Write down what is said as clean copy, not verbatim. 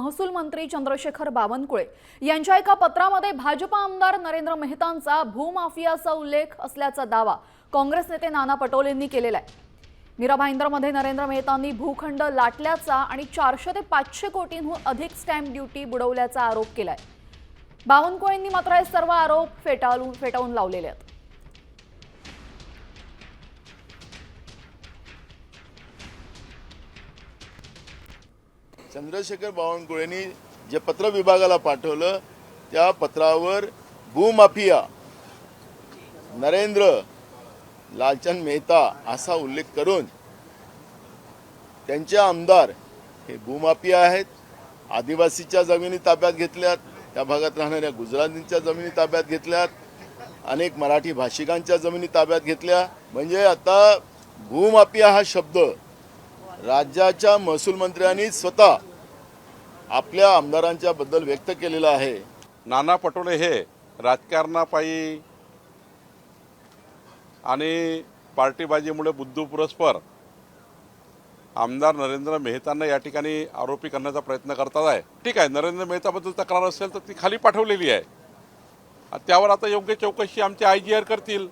महसूल मंत्री चंद्रशेखर बावनकुळे यांच्या एका पत्रामध्ये भाजपा आमदार नरेंद्र मेहतांचा भूमाफियाचा उल्लेख असल्याचा दावा काँग्रेस नेते नाना पटोलेंनी केलेला आहे। मीरा भाईंदरमध्ये नरेंद्र मेहतांनी भूखंड लाटल्याचा आणि 400 ते 500 कोटींहून अधिक स्टॅम्प ड्युटी बुडवल्याचा आरोप केलाय। बावनकुळेंनी मात्र हे सर्व आरोप फेटाळून लावलेले आहेत। चंद्रशेखर बावनकुळेंनी जे पत्र विभागाला पाठवलं त्या पत्रावर भूमाफिया नरेंद्र लालचंद मेहता असा उल्लेख करून त्यांचे आमदार हे भूमाफिया आहेत, आदिवासीच्या जमिनी ताब्यात घेतल्यात, त्या भागात राहणाऱ्या गुजरातींच्या जमिनी ताब्यात घेतल्यात, अनेक मराठी भाषिकांच्या जमिनी ताब्यात घेतल्या। म्हणजे आता भूमाफिया हा शब्द राज्याच्या महसूल मंत्र्यांनी स्वतः आपल्या आमदारांच्या बद्दल व्यक्त केलेला आहे। नाना पटोले हे राजकारणापायी आणि पार्टीबाजीमुळे बुद्धीपुरस्पर आमदार नरेंद्र मेहतांना या ठिकाणी आरोपी करण्याचा प्रयत्न करतात आहे। ठीक आहे, नरेंद्र मेहताबद्दल तक्रार असेल तर ती खाली पाठवलेली आहे, त्यावर आता योग्य चौकशी आमचे IGR करतील।